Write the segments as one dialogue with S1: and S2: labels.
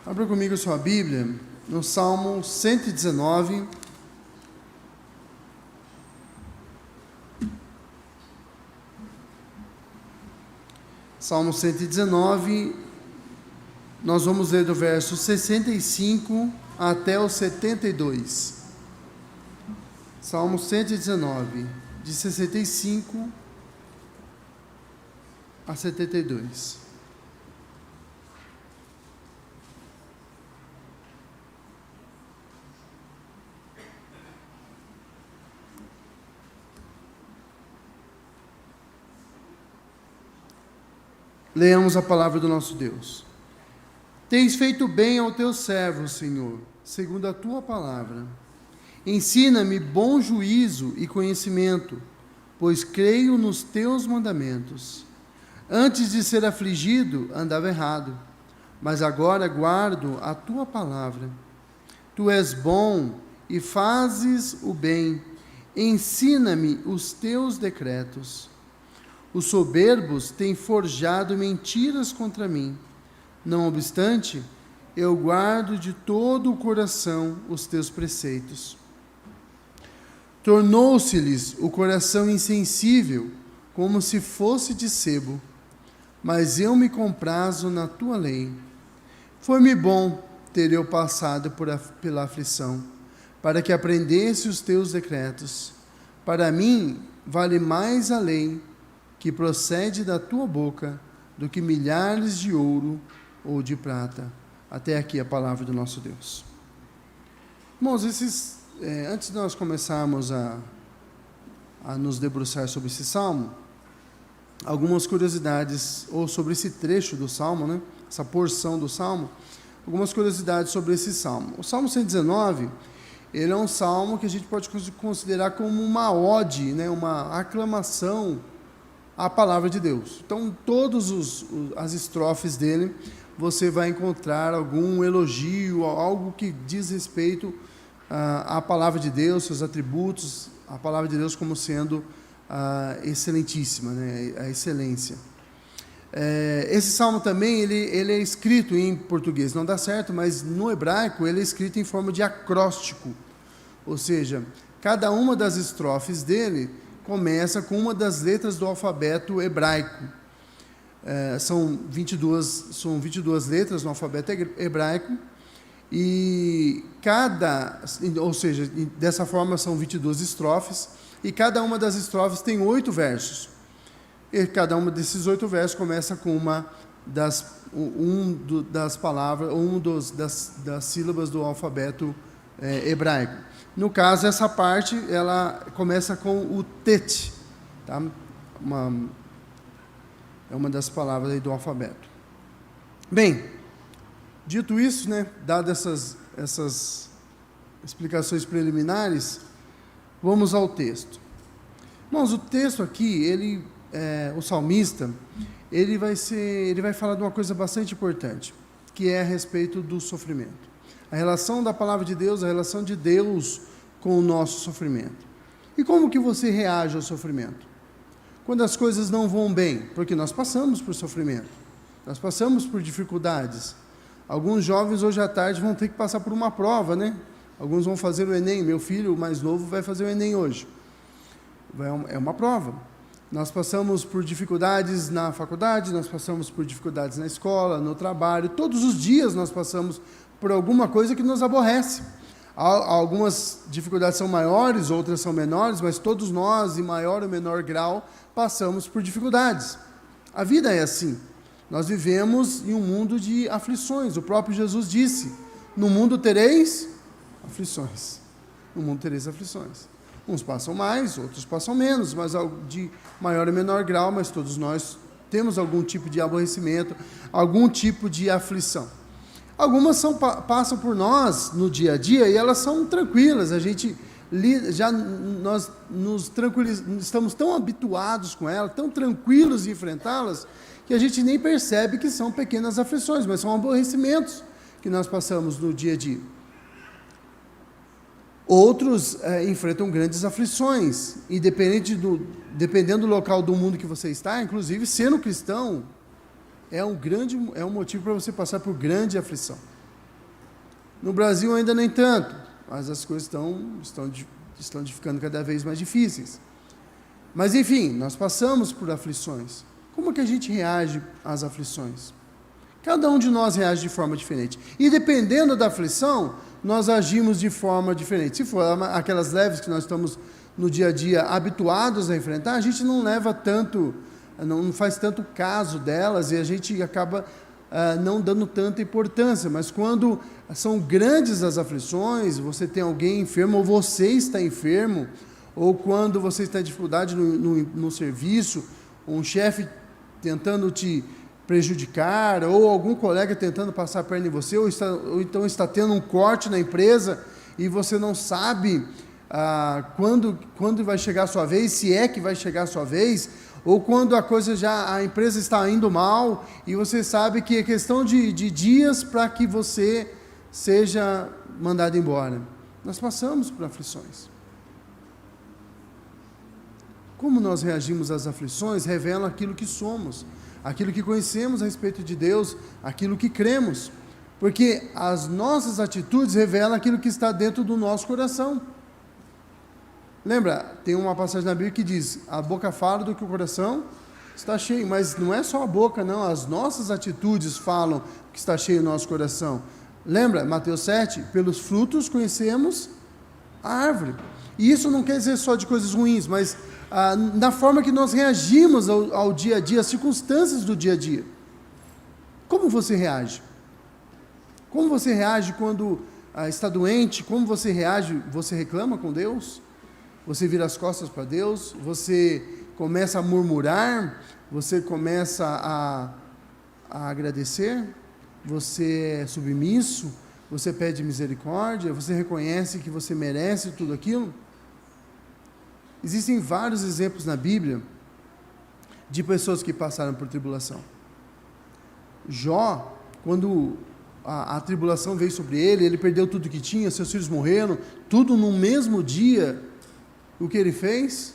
S1: Abra comigo a sua Bíblia no Salmo 119. Salmo 119, nós vamos ler do verso 65 até o 72. Salmo 119, de 65 a 72. Leamos a palavra do nosso Deus. Tens feito bem ao teu servo, Senhor, segundo a tua palavra. Ensina-me bom juízo e conhecimento, pois creio nos teus mandamentos. Antes de ser afligido, andava errado, mas agora guardo a tua palavra. Tu és bom e fazes o bem. Ensina-me os teus decretos. Os soberbos têm forjado mentiras contra mim. Não obstante, eu guardo de todo o coração os teus preceitos. Tornou-se-lhes o coração insensível, como se fosse de sebo, mas eu me comprazo na tua lei. Foi-me bom ter eu passado pela aflição, para que aprendesse os teus decretos. Para mim, vale mais a lei que procede da tua boca, do que milhares de ouro ou de prata. Até aqui a palavra do nosso Deus. Irmãos, antes de nós começarmos a nos debruçar sobre esse salmo, algumas curiosidades, ou sobre esse trecho do salmo, né? Essa porção do salmo, algumas curiosidades sobre esse salmo. O Salmo 119, ele é um salmo que a gente pode considerar como uma ode, né? Uma aclamação a palavra de Deus. Então, todas as estrofes dele, você vai encontrar algum elogio, algo que diz respeito à palavra de Deus, seus atributos, a palavra de Deus como sendo excelentíssima, né? A excelência. Esse salmo também, ele é escrito em português, não dá certo, mas no hebraico ele é escrito em forma de acróstico, ou seja, cada uma das estrofes dele começa com uma das letras do alfabeto hebraico. São 22 letras no alfabeto hebraico, ou seja, dessa forma são 22 estrofes, e cada uma das estrofes tem 8 versos. E cada uma desses 8 versos começa com uma das palavras, das sílabas do alfabeto hebraico. No caso, essa parte, ela começa com o tet, tá? É uma das palavras aí do alfabeto. Bem, dito isso, né, dadas essas explicações preliminares, vamos ao texto. Irmãos, o texto aqui, o salmista, ele vai falar de uma coisa bastante importante, que é a respeito do sofrimento. A relação da palavra de Deus, a relação de Deus com o nosso sofrimento. E como que você reage ao sofrimento? Quando as coisas não vão bem, porque nós passamos por sofrimento, nós passamos por dificuldades. Alguns jovens hoje à tarde vão ter que passar por uma prova, né? Alguns vão fazer o Enem, meu filho, o mais novo, vai fazer o Enem hoje. É uma prova. Nós passamos por dificuldades na faculdade, nós passamos por dificuldades na escola, no trabalho, todos os dias nós passamos por alguma coisa que nos aborrece. Algumas dificuldades são maiores, outras são menores, mas todos nós, em maior ou menor grau, passamos por dificuldades. A vida é assim. Nós vivemos em um mundo de aflições. O próprio Jesus disse: no mundo tereis aflições. No mundo tereis aflições. Uns passam mais, outros passam menos, mas de maior ou menor grau, mas todos nós temos algum tipo de aborrecimento, algum tipo de aflição. Algumas passam por nós no dia a dia e elas são tranquilas, nós estamos tão habituados com elas, tão tranquilos em enfrentá-las, que a gente nem percebe que são pequenas aflições, mas são aborrecimentos que nós passamos no dia a dia. Outros enfrentam grandes aflições, e dependendo do local do mundo que você está, inclusive sendo cristão, é um motivo para você passar por grande aflição. No Brasil ainda nem tanto, mas as coisas estão ficando cada vez mais difíceis. Mas enfim, nós passamos por aflições. Como que a gente reage às aflições? Cada um de nós reage de forma diferente. E dependendo da aflição, nós agimos de forma diferente. Se for aquelas leves que nós estamos no dia a dia habituados a enfrentar, a gente não leva tanto, não faz tanto caso delas e a gente acaba não dando tanta importância. Mas quando são grandes as aflições, você tem alguém enfermo ou você está enfermo, ou quando você está em dificuldade no serviço, um chefe tentando te prejudicar, ou algum colega tentando passar a perna em você, ou então está tendo um corte na empresa e você não sabe quando vai chegar a sua vez, se é que vai chegar a sua vez, ou quando a empresa está indo mal e você sabe que é questão de dias para que você seja mandado embora. Nós passamos por aflições. Como nós reagimos às aflições revela aquilo que somos, aquilo que conhecemos a respeito de Deus, aquilo que cremos, porque as nossas atitudes revelam aquilo que está dentro do nosso coração. Lembra, tem uma passagem na Bíblia que diz, a boca fala do que o coração está cheio, mas não é só a boca não, as nossas atitudes falam que está cheio o nosso coração. Lembra, Mateus 7, pelos frutos conhecemos a árvore. E isso não quer dizer só de coisas ruins, mas na forma que nós reagimos ao dia a dia, às circunstâncias do dia a dia. Como você reage? Como você reage quando está doente? Como você reage? Você reclama com Deus? Você vira as costas para Deus? Você começa a murmurar? Você começa a agradecer? Você é submisso? Você pede misericórdia? Você reconhece que você merece tudo aquilo? Existem vários exemplos na Bíblia de pessoas que passaram por tribulação. Jó, quando a tribulação veio sobre ele, ele perdeu tudo que tinha, seus filhos morreram, tudo no mesmo dia. O que ele fez?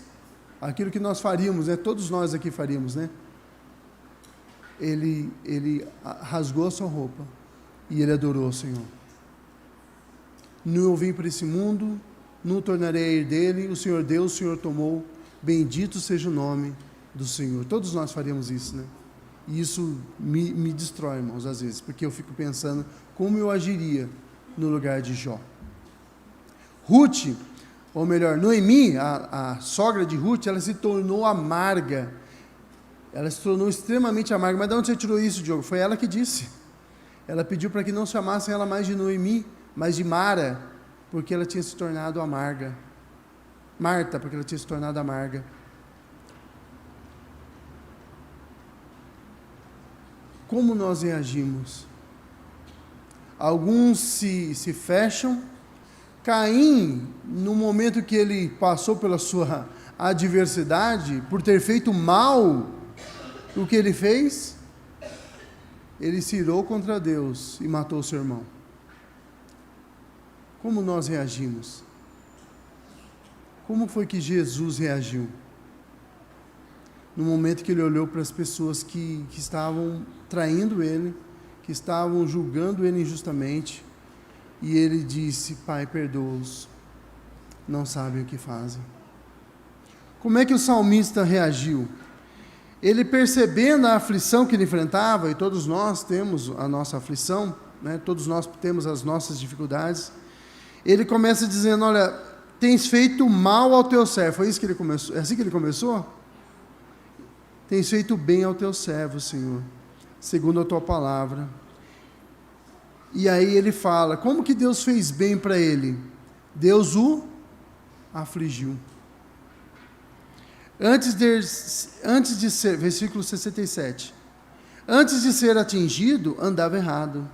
S1: Aquilo que nós faríamos, todos nós aqui faríamos, Ele rasgou a sua roupa e ele adorou o Senhor. Não eu vim para esse mundo, não tornarei a ir dele, o Senhor deu, o Senhor tomou, bendito seja o nome do Senhor. Todos nós faríamos isso, E isso me destrói, irmãos, às vezes, porque eu fico pensando como eu agiria no lugar de Jó. Ruth, ou melhor, Noemi, a sogra de Ruth, ela se tornou amarga. Ela se tornou extremamente amarga. Mas de onde você tirou isso, Diogo? Foi ela que disse. Ela pediu para que não chamassem ela mais de Noemi, mas de Mara, porque ela tinha se tornado amarga. Marta, porque ela tinha se tornado amarga. Como nós reagimos? Alguns se fecham. Caim, no momento que ele passou pela sua adversidade, por ter feito mal, o que ele fez? Ele se irou contra Deus e matou seu irmão. Como nós reagimos? Como foi que Jesus reagiu? No momento que ele olhou para as pessoas que estavam traindo ele, que estavam julgando ele injustamente, e ele disse, Pai, perdoa-os, não sabem o que fazem. Como é que o salmista reagiu? Ele, percebendo a aflição que ele enfrentava, e todos nós temos a nossa aflição, todos nós temos as nossas dificuldades, ele começa dizendo, olha, tens feito mal ao teu servo. Foi isso que ele começou? É assim que ele começou? Tens feito bem ao teu servo, Senhor, segundo a tua palavra. E aí ele fala, como que Deus fez bem para ele? Deus o afligiu. Antes de ser, versículo 67, antes de ser atingido, andava errado,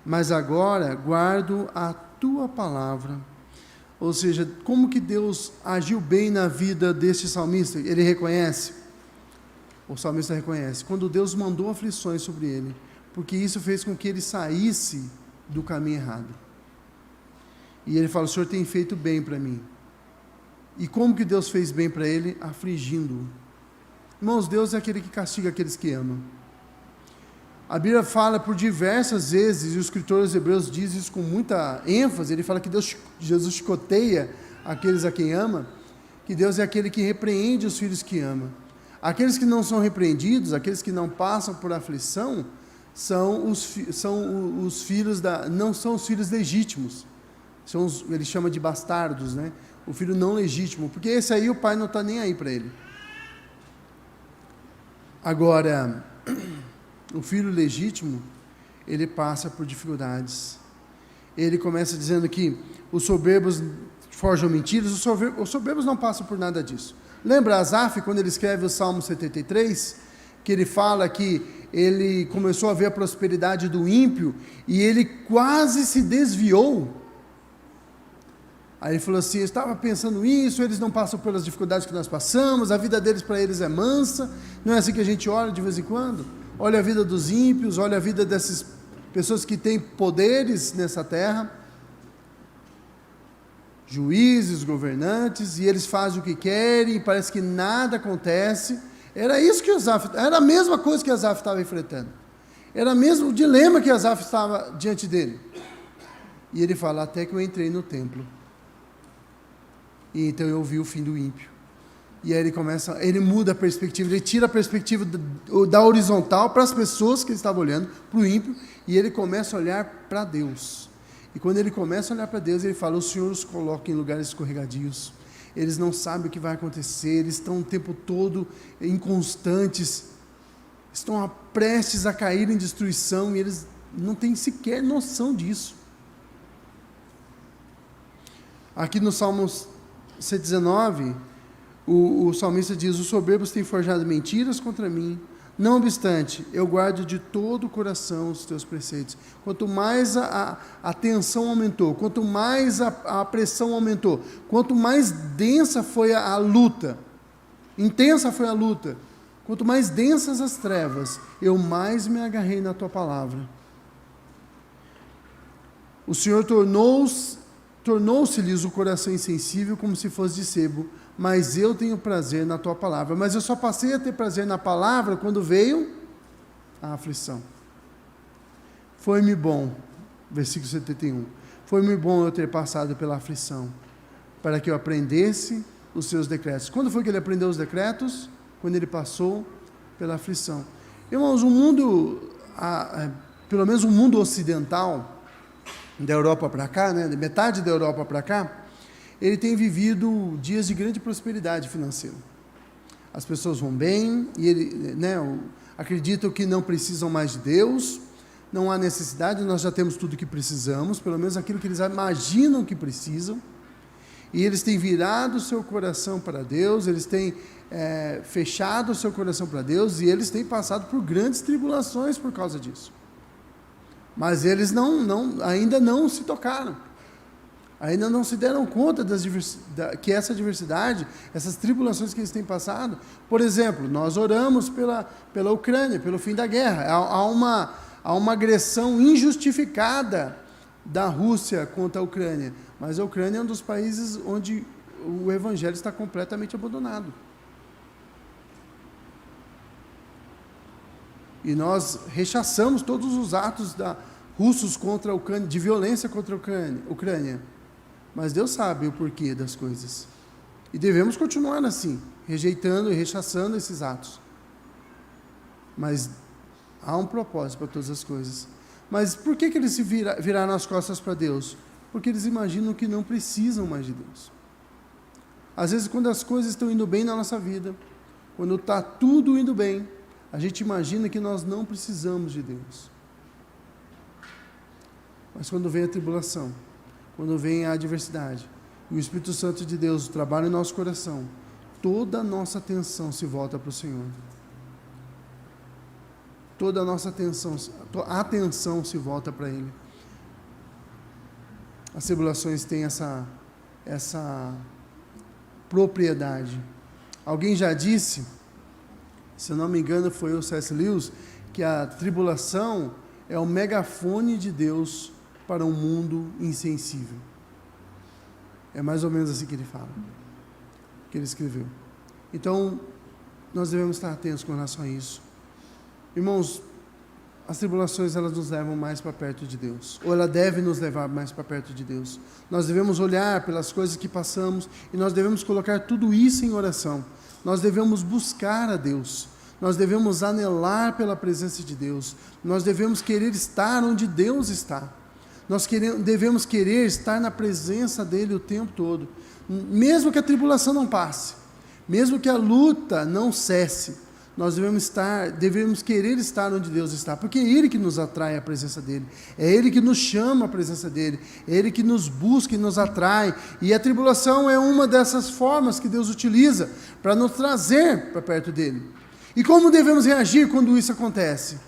S1: mas agora guardo a tua palavra. Ou seja, como que Deus agiu bem na vida deste salmista? Ele reconhece, o salmista reconhece, quando Deus mandou aflições sobre ele, porque isso fez com que ele saísse do caminho errado. E ele fala, o Senhor tem feito bem para mim. E como que Deus fez bem para ele? Afligindo-o. Irmãos, Deus é aquele que castiga aqueles que amam. A Bíblia fala por diversas vezes, e os escritores hebreus dizem isso com muita ênfase, ele fala que Jesus chicoteia aqueles a quem ama, que Deus é aquele que repreende os filhos que ama. Aqueles que não são repreendidos, aqueles que não passam por aflição, são os filhos não são os filhos legítimos, ele chama de bastardos, né? O filho não legítimo, porque esse aí o pai não está nem aí para ele. Agora, o filho legítimo, ele passa por dificuldades. Ele começa dizendo que os soberbos forjam mentiras, os soberbos não passam por nada disso. Lembra Asaf, quando ele escreve o Salmo 73, que ele fala que ele começou a ver a prosperidade do ímpio e ele quase se desviou. Aí ele falou assim, eu estava pensando isso, eles não passam pelas dificuldades que nós passamos, a vida deles para eles é mansa, não é assim que a gente olha de vez em quando? Olha a vida dos ímpios, olha a vida dessas pessoas que têm poderes nessa terra, juízes, governantes, e eles fazem o que querem, e parece que nada acontece. Era isso que Asaf, era a mesma coisa que Asaf estava enfrentando, era mesmo o dilema que Asaf estava diante dele. E ele fala, até que eu entrei no templo, e então eu vi o fim do ímpio. E aí ele muda a perspectiva, ele tira a perspectiva da horizontal para as pessoas que ele estava olhando, para o ímpio, e ele começa a olhar para Deus. E quando ele começa a olhar para Deus, ele fala, o Senhor os coloca em lugares escorregadios, eles não sabem o que vai acontecer, eles estão o tempo todo inconstantes, estão prestes a cair em destruição, e eles não têm sequer noção disso. Aqui no Salmo 119, o salmista diz, os soberbos têm forjado mentiras contra mim, não obstante, eu guardo de todo o coração os teus preceitos. Quanto mais a tensão aumentou, quanto mais a pressão aumentou, quanto mais densa foi a luta, intensa foi a luta, quanto mais densas as trevas, eu mais me agarrei na tua palavra. O Senhor tornou-se-lhes o coração insensível como se fosse de sebo, mas eu tenho prazer na tua palavra. Mas eu só passei a ter prazer na palavra quando veio a aflição. Foi-me bom, versículo 71, foi-me bom eu ter passado pela aflição, para que eu aprendesse os seus decretos. Quando foi que ele aprendeu os decretos? Quando ele passou pela aflição. Irmãos, o mundo, pelo menos o mundo ocidental, da Europa para cá, né, metade da Europa para cá, ele tem vivido dias de grande prosperidade financeira. As pessoas vão bem, e acreditam que não precisam mais de Deus, não há necessidade, nós já temos tudo o que precisamos, pelo menos aquilo que eles imaginam que precisam, e eles têm virado o seu coração para Deus, eles têm fechado o seu coração para Deus, e eles têm passado por grandes tribulações por causa disso. Mas eles ainda não se tocaram, ainda não se deram conta que essa diversidade, essas tribulações que eles têm passado. Por exemplo, nós oramos pela Ucrânia, pelo fim da guerra. Há uma agressão injustificada da Rússia contra a Ucrânia, mas a Ucrânia é um dos países onde o evangelho está completamente abandonado. E nós rechaçamos todos os atos russos contra a Ucrânia, de violência contra a Ucrânia. Mas Deus sabe o porquê das coisas. E devemos continuar assim, rejeitando e rechaçando esses atos. Mas há um propósito para todas as coisas. Mas por que eles se viraram as costas para Deus? Porque eles imaginam que não precisam mais de Deus. Às vezes, quando as coisas estão indo bem na nossa vida, quando está tudo indo bem, a gente imagina que nós não precisamos de Deus. Mas quando vem a tribulação, quando vem a adversidade, e o Espírito Santo de Deus trabalha em nosso coração, toda a nossa atenção se volta para o Senhor. Toda a nossa atenção se volta para Ele. As tribulações têm essa propriedade. Alguém já disse, se eu não me engano foi o C.S. Lewis, que a tribulação é o megafone de Deus para um mundo insensível. É mais ou menos assim que ele fala, que ele escreveu. Então, nós devemos estar atentos com relação a isso. Irmãos, as tribulações elas nos levam mais para perto de Deus, ou ela deve nos levar mais para perto de Deus. Nós devemos olhar pelas coisas que passamos e nós devemos colocar tudo isso em oração. Nós devemos buscar a Deus, nós devemos anelar pela presença de Deus, nós devemos querer estar onde Deus está, devemos querer estar na presença dEle o tempo todo, mesmo que a tribulação não passe, mesmo que a luta não cesse. Nós devemos querer estar onde Deus está, porque é Ele que nos atrai à presença dEle, é Ele que nos chama à presença dEle, é Ele que nos busca e nos atrai, e a tribulação é uma dessas formas que Deus utiliza para nos trazer para perto dEle. E como devemos reagir quando isso acontece?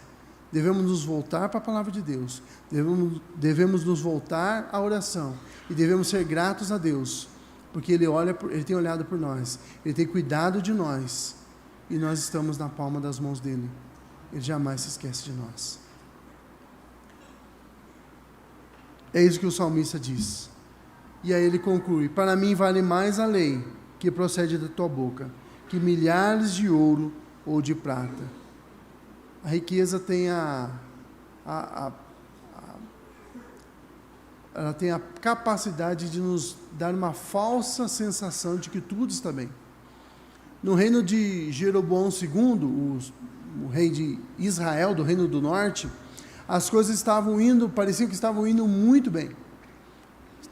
S1: Devemos nos voltar para a palavra de Deus, devemos nos voltar à oração, e devemos ser gratos a Deus, porque Ele tem olhado por nós, Ele tem cuidado de nós, e nós estamos na palma das mãos dEle. Ele jamais se esquece de nós. É isso que o salmista diz. E aí ele conclui: para mim vale mais a lei que procede da tua boca, que milhares de ouro ou de prata. A riqueza tem ela tem a capacidade de nos dar uma falsa sensação de que tudo está bem. No reino de Jeroboão II, o rei de Israel, do reino do norte, as coisas pareciam que estavam indo muito bem.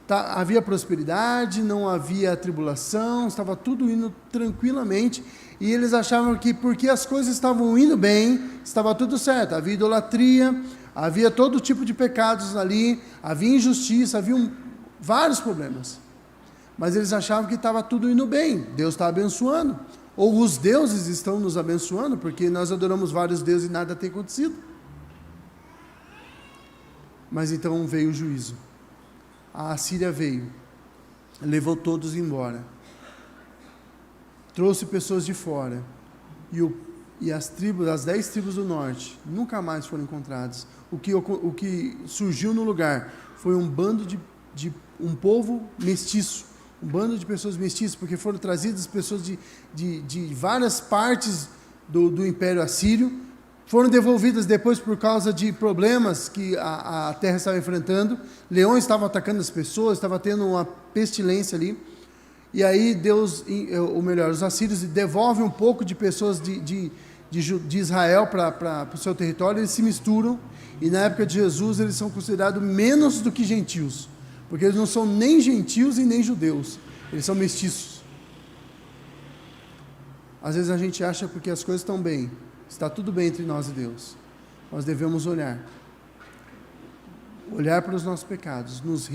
S1: Havia prosperidade, não havia tribulação, estava tudo indo tranquilamente, e eles achavam que porque as coisas estavam indo bem, estava tudo certo. Havia idolatria, havia todo tipo de pecados ali, havia injustiça, havia vários problemas. Mas eles achavam que estava tudo indo bem, Deus está abençoando. Ou os deuses estão nos abençoando, porque nós adoramos vários deuses e nada tem acontecido. Mas então veio o juízo. A Assíria veio, levou todos trouxe pessoas de fora, e as 10 tribos do norte nunca mais foram encontradas. O que surgiu no lugar foi um bando um povo mestiço, um bando de pessoas mestiças, porque foram trazidas pessoas de várias partes do Império Assírio, foram devolvidas depois por causa de problemas que a terra estava enfrentando. Leões estavam atacando as pessoas, estava tendo uma pestilência ali, e aí os assírios devolvem um pouco de pessoas de Israel para o seu território, eles se misturam, e na época de Jesus eles são considerados menos do que gentios, porque eles não são nem gentios e nem judeus, eles são mestiços. Às vezes a gente acha porque as coisas estão bem, está tudo bem entre nós e Deus. Nós devemos olhar para os nossos pecados, nos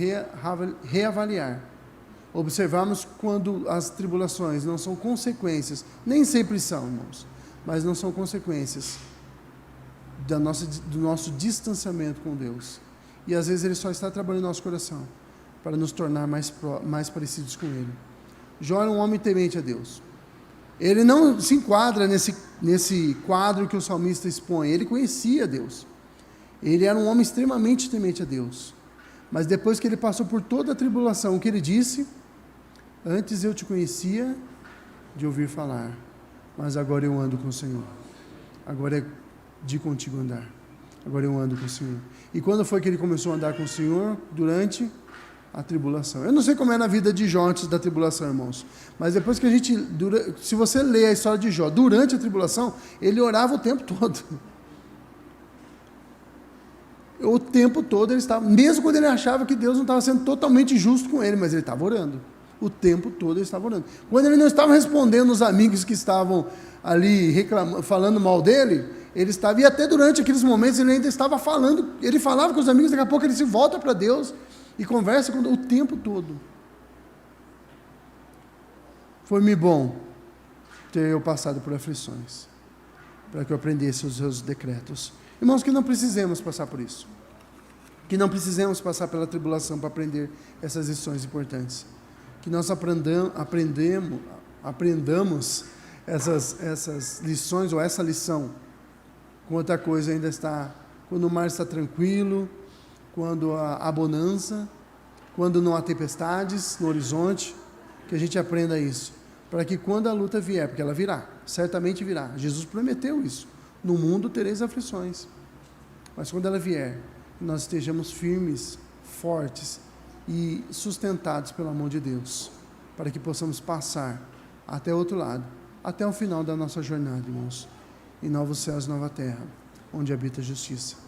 S1: reavaliar, observarmos quando as tribulações não são consequências, nem sempre são, irmãos, mas não são consequências do nosso distanciamento com Deus. E às vezes Ele só está trabalhando no nosso coração para nos tornar mais parecidos com Ele. Jó era um homem temente a Deus. Ele não se enquadra nesse quadro que o salmista expõe. Ele conhecia Deus. Ele era um homem extremamente temente a Deus. Mas depois que ele passou por toda a tribulação, o que ele disse? Antes eu te conhecia de ouvir falar, mas agora eu ando com o Senhor. Agora é de contigo andar. Agora eu ando com o Senhor. E quando foi que ele começou a andar com o Senhor? Durante a tribulação. Eu não sei como é na vida de Jó antes da tribulação, irmãos, mas depois que se você ler a história de Jó, durante a tribulação, ele orava o tempo todo. O tempo todo ele estava, mesmo quando ele achava que Deus não estava sendo totalmente justo com ele, mas ele estava orando. O tempo todo ele estava orando. Quando ele não estava respondendo os amigos que estavam ali falando mal dele, ele estava, e até durante aqueles momentos ele ainda estava falando, ele falava com os amigos, daqui a pouco ele se volta para Deus e conversa com o tempo todo. Foi-me bom ter eu passado por aflições, para que eu aprendesse os seus decretos. Irmãos, que não precisemos passar por isso, que não precisemos passar pela tribulação para aprender essas lições importantes, que nós aprendamos essas lições, ou essa lição, quando outra coisa ainda está, quando o mar está tranquilo, quando há bonança, quando não há tempestades no horizonte, que a gente aprenda isso, para que quando a luta vier, porque ela virá, certamente virá, Jesus prometeu isso, no mundo tereis aflições, mas quando ela vier, nós estejamos firmes, fortes e sustentados pelo amor de Deus, para que possamos passar até o outro lado, até o final da nossa jornada, irmãos, em novos céus e nova terra, onde habita a justiça.